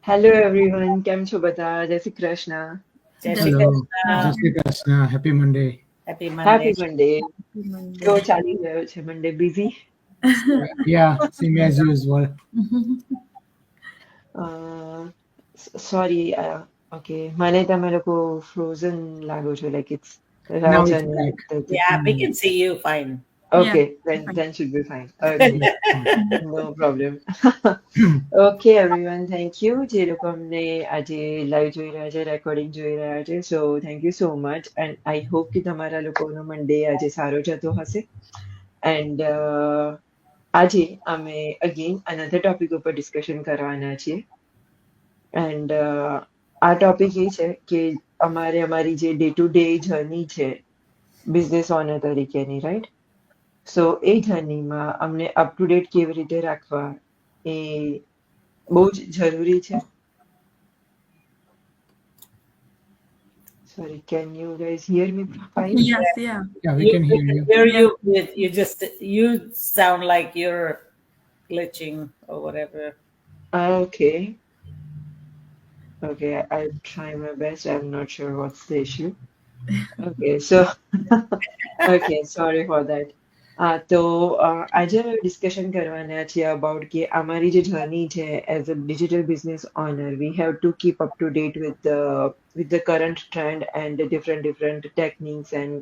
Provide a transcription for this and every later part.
Hello everyone, કેમ છો બધા? જય શ્રી કૃષ્ણ. જય Shri Hello, Krishna. Jai Shri Krishna. Happy Monday. Happy happy Monday. Monday. કેવો ચાલી રહ્યો છે Monday? Busy? Yeah, same as usual. Sorry, okay. મને તમે લોકો ફ્રોઝન લાગો છો, like it's Now Raj it's અને back. Yeah, we can see you fine. Okay, then should be fine. Okay, no problem. Okay everyone, thank you જે લોકો અમને આજે લાઈવ જોઈ રહ્યા છે, રેકોર્ડિંગ જોઈ રહ્યા છે. So thank you so much and I hope કે તમારા લોકોનો મંડે આજે સારો જતો હશે. એન્ડ આજે અમે અગેન અનધર ટોપિક ઉપર ડિસ્કશન કરવાના છીએ. એન્ડ આ ટોપિક એ છે કે અમારી જે ડે ટુ ડે જર્ની છે બિઝનેસ ઓનર તરીકેની, રાઈટ? સો એ જર્નીમાં અમને અપ ટુ ડેટ કેવી રીતે રાખવા એ બહુ જ જરૂરી છે. Sorry, can you guys hear me fine? Yeah, we can hear you. Hear you. You sound like you're glitching or whatever. Okay. Okay, I'll try my best. I'm not sure what's the issue. Okay, so okay, sorry for that. તો આજે અમે discussion કરવાના છીએ about કે અમારી જે journey છે as a digital business owner we have to keep up to date with the current trend and the different techniques, and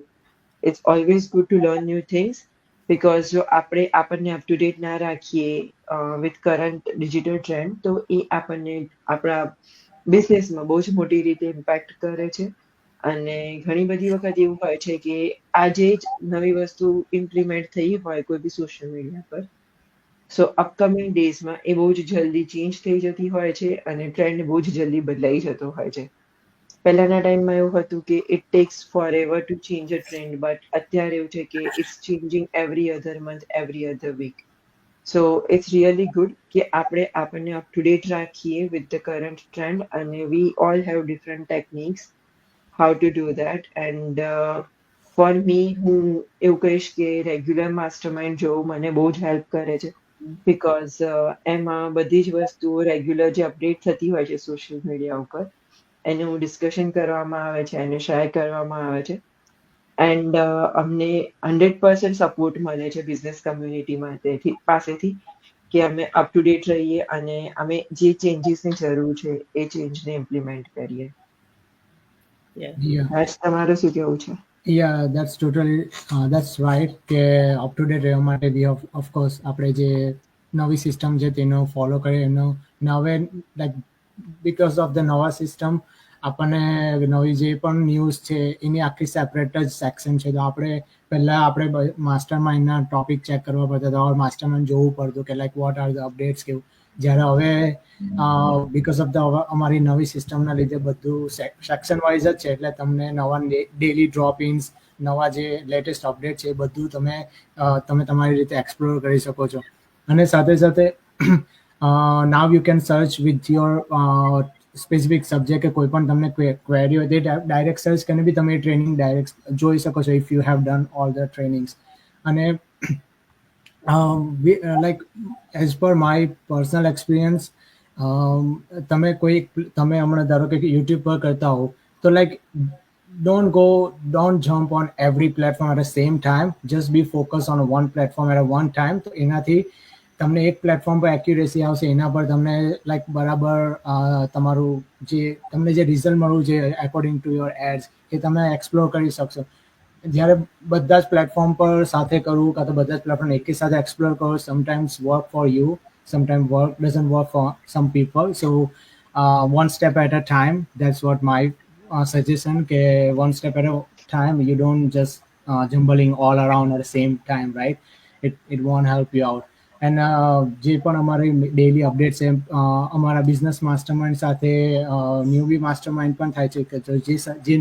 it's always good to learn new things because જો આપણને up to date ના રાખીએ with current digital trend તો એ આપણને આપણા બિઝનેસમાં બહુ જ મોટી રીતે ઇમ્પેક્ટ કરે છે. અને ઘણી બધી વખત એવું હોય છે કે આજે જ નવી વસ્તુ ઇમ્પ્લિમેન્ટ થઈ હોય કોઈ બી સોશિયલ મીડિયા પર, સો અપકમિંગ ડેઝમાં એ બહુ જ જલ્દી ચેન્જ થઈ જતી હોય છે અને ટ્રેન્ડ બહુ જ જલ્દી બદલાઈ જતો હોય છે. પહેલાના ટાઈમમાં એવું હતું કે it takes forever to change a trend, but અત્યારે એવું છે કે it's changing every other month, every other week. So it's really good કે આપણને અપ ટુ ડેટ રાખીએ વિથ ધ કરંટ ટ્રેન્ડ, અને we all have different techniques how to do that. And for me, હું એવું કહીશ કે regular mastermind જોવું મને બહુ જ હેલ્પ કરે છે બિકોઝ એમાં બધી જ વસ્તુઓ રેગ્યુલર જે અપડેટ થતી હોય છે સોશિયલ મીડિયા ઉપર એનું ડિસ્કશન કરવામાં આવે છે, એને શેર કરવામાં આવે છે. એન્ડ અમને 100% સપોર્ટ મળે છે બિઝનેસ કમ્યુનિટી પાસેથી કે અમે અપ ટુ ડેટ રહીએ અને અમે જે ચેન્જીસની જરૂર છે એ ચેન્જને ઇમ્પ્લિમેન્ટ કરીએ. Yeah, તમારું શું કેવું છે? yeah, that's right. કે અપ ટુ ડેટ રહેવા માટે બી ઓફ કોર્સ આપણે જે નવી સિસ્ટમ છે તેનો ફોલો કરીએ એનો નવે લાઈક બીકોઝ ઓફ ધ નવા સિસ્ટમ આપણને નવી જે પણ ન્યૂઝ છે એની આખી સેપરેટ જ સેક્શન છે. તો પહેલાં આપણે માસ્ટર માઇન્ડના ટોપિક ચેક કરવા પડતા હતા, ઓર માસ્ટર માઇન્ડ જોવું પડતું કે like what are the updates કેવું. જ્યારે હવે બીકોઝ ઓફ ધ અમારી નવી સિસ્ટમના લીધે બધું સેક્શન વાઇઝ જ છે, એટલે તમને નવા ડેલી ડ્રોપ ઇન્સ, નવા જે લેટેસ્ટ અપડેટ છે એ બધું તમે તમારી રીતે એક્સપ્લોર કરી શકો છો. અને સાથે સાથે now you can search with your specific subject કે કોઈ પણ તમને ક્વેરી હોય તે ડાયરેક્ટ સર્ચ કરીને બી તમે ટ્રેનિંગ ડાયરેક્ટ જોઈ શકો છો if you have done all the trainings. અને like as per my personal experience, તમે હમણાં ધારો કે યુટ્યુબ પર કરતા હો તો like don't jump on every platform at the same time, just be focused on one platform at a one time. તો એનાથી તમને એક પ્લેટફોર્મ પર એક્યુરેસી આવશે, એના પર તમને લાઈક બરાબર તમને જે રિઝલ્ટ મળવું છે એકોર્ડિંગ ટુ યોર એડ્સ એ તમે એક્સપ્લોર કરી શકશો. જ્યારે બધા જ પ્લેટફોર્મ પર સાથે કરવું કાં તો બધા જ પ્લેટફોર્મ એકી સાથે એક્સપ્લોર કરો, sometimes work for you, sometimes work doesn't work for some people. So one step at a time, that's what my suggestion, ke one step at a time. You don't just jumbling all around at the same time, right? It won't help you out. And જે પણ અમારી daily update છે અમારા business mastermind સાથે ન્યૂબી mastermind પણ થાય છે કે જે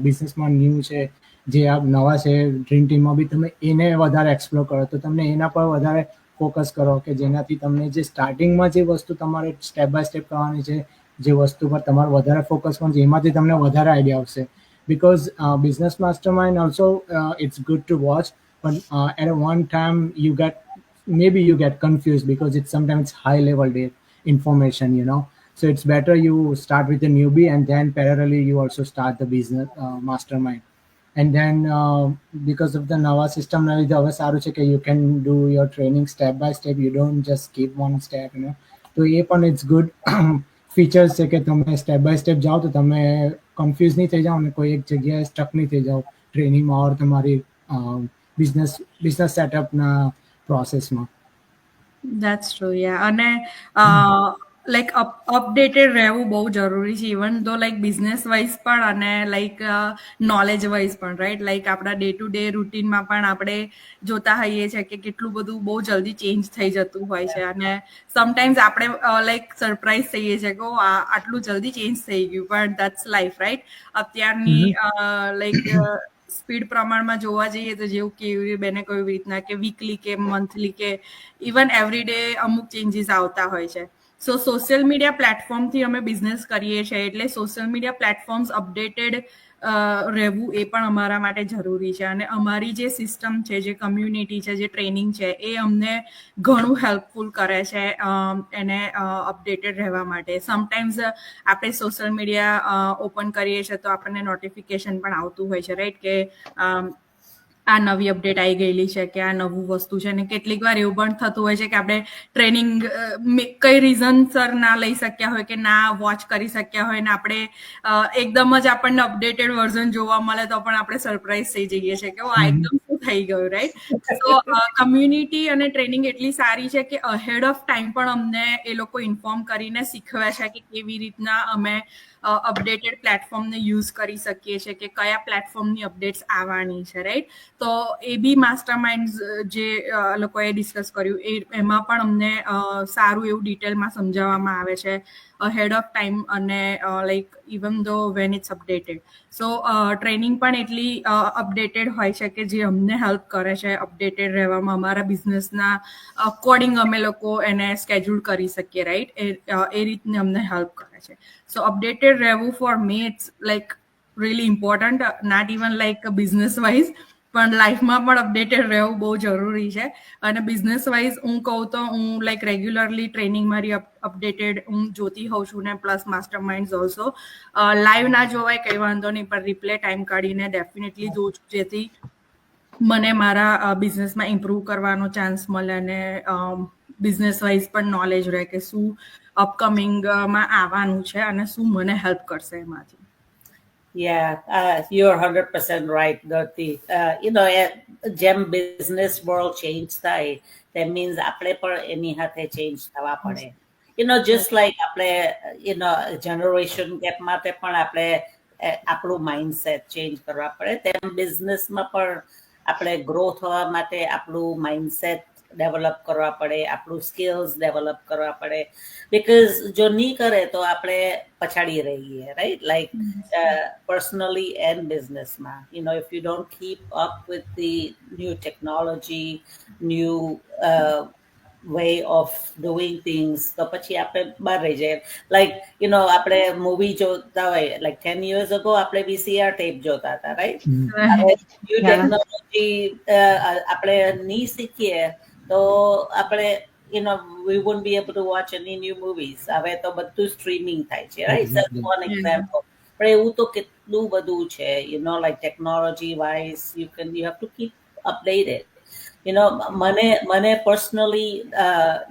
બિઝનેસમાં ન્યૂ છે, જે આ નવા છે ડ્રીમ ટીમમાં બી તમે એને વધારે એક્સપ્લોર કરો, તો તમને એના પર વધારે ફોકસ કરો કે જેનાથી તમને જે સ્ટાર્ટિંગમાં જે વસ્તુ તમારે સ્ટેપ બાય સ્ટેપ કરવાની છે, જે વસ્તુ પર તમારે વધારે ફોકસ કરવાનું છે એમાંથી તમને વધારે આઈડિયા આવશે. Because business mastermind also it's good to watch, but at one time maybe you get confused because it's sometimes high level information, So it's better you start with the newbie, and then parallelly you also start the business mastermind. And then because of the નવા system ના લીધે હવે સારું છે કે you can do your training step by step, you don't just skip one step, you know. તો એ પણ it's good features છે કે તમે સ્ટેપ બાય સ્ટેપ જાઓ તો તમે કન્ફ્યુઝ નહીં થઈ જાઓ અને કોઈ એક જગ્યાએ સ્ટક નહીં થઈ જાઓ ટ્રેનિંગમાં ઓર તમારી બિઝનેસ સેટઅપના પ્રોસેસમાં. That's true, yeah. અને લાઈક અપડેટેડ રહેવું બહુ જરૂરી છે, ઇવન તો લાઈક બિઝનેસ વાઇઝ પણ અને લાઈક નોલેજ વાઇઝ પણ, રાઈટ? લાઈક આપણા ડે ટુ ડે રૂટીનમાં પણ આપણે જોતા હોઈએ છીએ કે કેટલું બધું બહુ જલ્દી ચેન્જ થઈ જતું હોય છે, અને સમટાઈમ્સ આપણે લાઈક સરપ્રાઈઝ થઈએ છીએ કે આટલું જલ્દી ચેન્જ થઈ ગયું, પણ દેટ્સ લાઈફ, રાઈટ? અત્યારની લાઈક સ્પીડ પ્રમાણમાં જોવા જઈએ તો જેવું કેવી બેને કહ્યું રીતના કે વીકલી કે મંથલી કે ઇવન એવરી ડે અમુક ચેન્જીસ આવતા હોય છે. સો સોશિયલ મીડિયા પ્લેટફોર્મથી અમે બિઝનેસ કરીએ છીએ, એટલે સોશિયલ મીડિયા પ્લેટફોર્મ્સ અપડેટેડ રહેવું એ પણ અમારા માટે જરૂરી છે. અને અમારી જે સિસ્ટમ છે, જે કમ્યુનિટી છે, જે ટ્રેનિંગ છે, એ અમને ઘણું હેલ્પફુલ કરે છે એને અપડેટેડ રહેવા માટે. સમટાઈમ્સ આપણે સોશિયલ મીડિયા ઓપન કરીએ છીએ તો આપણને નોટિફિકેશન પણ આવતું હોય છે, રાઈટ? કે આ નવી અપડેટ આવી ગયેલી છે, કે આ નવું વસ્તુ છે. અને કેટલીક વાર એવું પણ થતું હોય છે કે આપણે ટ્રેનિંગ કઈ રીઝનસર ના લઈ શક્યા હોય કે ના વોચ કરી શક્યા હોય, ને આપણે એકદમ જ આપણને અપડેટેડ વર્ઝન જોવા મળે તો પણ આપણે સરપ્રાઈઝ થઈ જઈએ છીએ કે આ એકદમ શું થઈ ગયું, રાઈટ? તો કમ્યુનિટી અને ટ્રેનિંગ એટલી સારી છે કે અહેડ ઓફ ટાઈમ પણ અમને એ લોકો ઇન્ફોર્મ કરીને શીખવે છે કે કેવી રીતના અમે અપડેટેડ પ્લેટફોર્મને યુઝ કરી શકીએ છીએ, કે કયા પ્લેટફોર્મની અપડેટ્સ આવવાની છે, રાઈટ? તો એ બી માસ્ટર માઇન્ડ જે લોકોએ ડિસ્કસ કર્યું એમાં પણ અમને સારું એવું ડિટેલમાં સમજાવવામાં આવે છે અહેડ ઓફ ટાઈમ, અને like even though when it's updated. So training પણ એટલી અપડેટેડ હોય છે કે જે અમને હેલ્પ કરે છે અપડેટેડ રહેવામાં. અમારા બિઝનેસના અકોર્ડિંગ અમે લોકો એને સ્કેડ્યુલ કરી શકીએ, રાઈટ? એ રીતને અમને હેલ્પ કરે છે. સો અપડેટેડ રહેવું for me it's like really important, not even like business wise, પણ લાઈફમાં પણ અપડેટેડ રહેવું બહુ જરૂરી છે. અને બિઝનેસ વાઇઝ હું કહું તો હું લાઈક રેગ્યુલરલી ટ્રેનિંગ મારી અપડેટેડ હું જોતી હોઉં છું, ને plus master mind also. Live ના જોવાય કંઈ વાંધો નહીં, પણ રિપ્લે ટાઈમ કાઢીને ડેફિનેટલી જોઉં છું, જેથી મને મારા બિઝનેસમાં ઇમ્પ્રૂવ કરવાનો ચાન્સ મળે, અને બિઝનેસ વાઇઝ પણ નોલેજ રહે કે શું અપકમિંગમાં આવવાનું છે અને શું મને હેલ્પ કરશે એમાંથી. Yeah, you're 100% right, Gerti. જેમ બિઝનેસ વર્લ્ડ ચેન્જ થાય, that means આપણે પણ એની સાથે ચેન્જ થવા પડે. just like આપણે જનરેશન ગેપ માટે પણ આપણે આપણું માઇન્ડસેટ ચેન્જ કરવા પડે, તેમ બિઝનેસમાં પણ આપણે ગ્રો થવા માટે આપણું માઇન્ડસેટ ડેવલપ કરવા પડે, આપણું સ્કિલ્સ ડેવલપ કરવા પડે. બિકોઝ જો નહીં કરે તો આપણે પછાડી રહીએ, રાઈટ? લાઈક personally and બિઝનેસમાં, if you don't keep up with the new technology, new way of doing things, તો પછી આપણે બહાર રહી જાય. લાઈક આપણે મૂવી જોતા હોય, લાઈક 10 years ago આપણે VCR ટેપ જોતા હતા, રાઈટ? ન્યૂ ટેકનોલોજી આપણે નહીં શીખીએ તો આપણે we wouldn't be able to watch any new movies. હવે તો બધું સ્ટ્રીમિંગ થાય છે, રાઈટ? That's one example. પણ એવું તો કેટલું બધું છે, like technology wise, you have to keep updated. મને પર્સનલી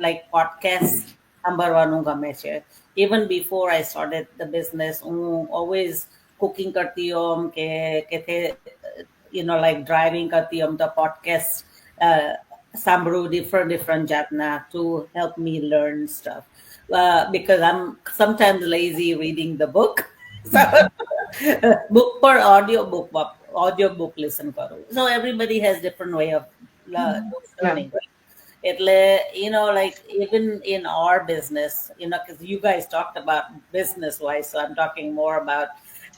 like podcast સાંભળવાનું ગમે છે. Even before I started the business, હું always cooking કરતી હોમ કે like driving કરતી હોમ તો podcast સાંભળું different જાતના to help me learn stuff, because I'm sometimes lazy reading the book. So book પર audio book listen કરું. So everybody has different way of learning, right? એટલે like even in our business, because you guys talked about business wise, so I'm talking more about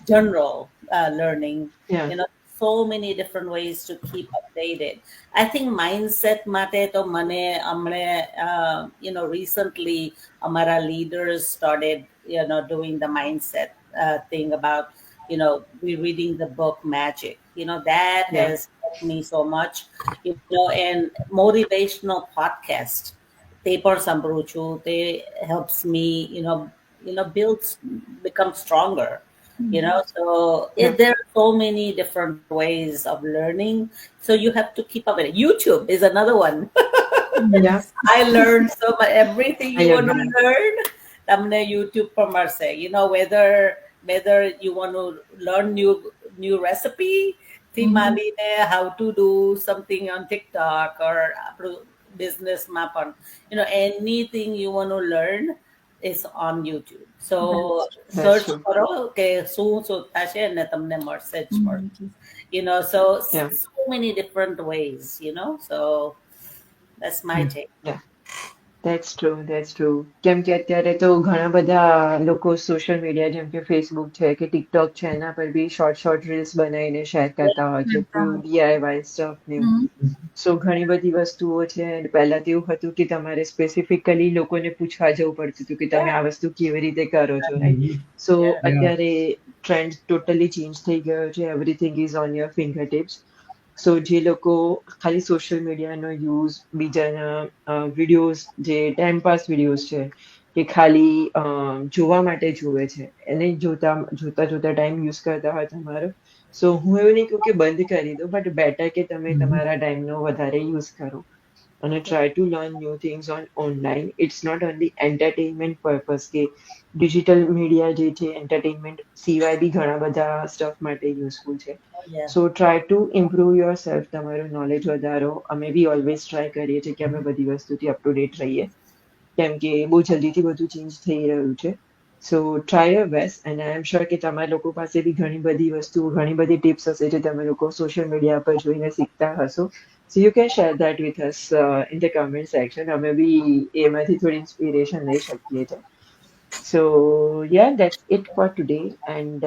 general learning. So many different ways to keep updated. I think mindset mate to mane amne recently amara leaders started doing the mindset thing about reading the book Magic. That has helped me so much. And motivational podcast, they helps me become stronger. So Yeah. there are so many different ways of learning, so you have to keep up with it. YouTube is another one. Yeah, I learned so much. Everything I you want to agree. learn, તમને YouTube પર મળશે. Whether you want to learn new recipe, થી માંડીને how to do something on TikTok or આપણું businessમાં પણ, anything you want to learn is on YouTube. So That's search true. કરો કે શું શોધતા છે અને તમને મળશે જ મળશે. So Yeah. so many different ways. So that's my take. Yeah. That's true, that's true. કેમ કે અત્યારે તો ઘણા બધા લોકો સોશિયલ મીડિયા જેમ કે ફેસબુક છે કે ટિકટોક છે એના પર બી શોર્ટ રીલ્સ બનાવીને શેર કરતા હોય છે થ્રુ DIY સ્ટફ ને એવું. સો ઘણી બધી વસ્તુઓ છે. અને પહેલા તો એવું હતું કે તમારે સ્પેસિફિકલી લોકોને પૂછવા જવું પડતું હતું કે તમે આ વસ્તુ કેવી રીતે કરો છો, રાઈટ? So Yeah. અત્યારે ટ્રેન્ડ ટોટલી ચેન્જ થઈ ગયો છે. Everything is on your finger tips. So જે લોકો ખાલી સોશિયલ મીડિયાનો યુઝ બીજાના વિડીયોઝ, જે ટાઈમ પાસ વિડીયોઝ છે કે ખાલી જોવા માટે જુએ છે, એને જોતા જોતા જોતા ટાઈમ યુઝ કરતા હોય તમારો, સો હું એવું નહીં કહું કે બંધ કરી દો, બટ બેટર કે તમે તમારા ટાઈમનો વધારે યુઝ કરો અને try to learn new things online. It's not only entertainment purpose કે ડિજિટલ મીડિયા જે છે એન્ટરટેનમેન્ટ સિવાય બી ઘણા બધા સ્ટફ માટે યુઝફુલ છે. Yeah. So try to improve your self, તમારું નોલેજ વધારો. અમે બી ઓલવેઝ ટ્રાય કરીએ છીએ કે અમે બધી વસ્તુથી અપ ટુ ડેટ રહીએ, કેમ કે બહુ જલ્દીથી બધું ચેન્જ થઈ રહ્યું છે. So try your best and I am sure કે તમારા લોકો પાસે બી ઘણી બધી વસ્તુઓ, ઘણી બધી ટિપ્સ હશે જે તમે લોકો સોશિયલ મીડિયા પર જોઈને શીખતા હશો. So you can share that with us in the comment section. અમે બી એમાંથી થોડી ઇન્સ્પિરેશન લઈ શકીએ છીએ. So yeah, that's it for today. And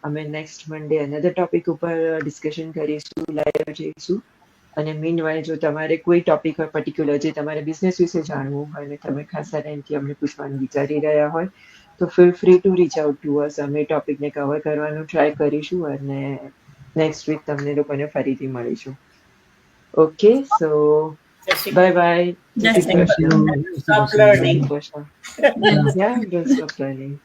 અમે next Monday another topic ઉપર ડિસ્કશન કરીશું, લાઈવ જઈશું. અને મીનવાઇલ જો તમારે કોઈ ટોપિક હોય પર્ટિક્યુલર જે તમારે બિઝનેસ વિશે જાણવું હોય અને તમે ખાસા ટાઈમથી અમને પૂછવાનું વિચારી રહ્યા હોય તો feel free to reach out two અસ. અમે ટોપિકને કવર કરવાનું ટ્રાય કરીશું અને નેક્સ્ટ વીક તમને લોકોને ફરીથી મળીશું. Okay, so bye bye. જય શ્રી કૃષ્ણ. Stop learning. જય Shri Krishna. Yeah, don't stop learning.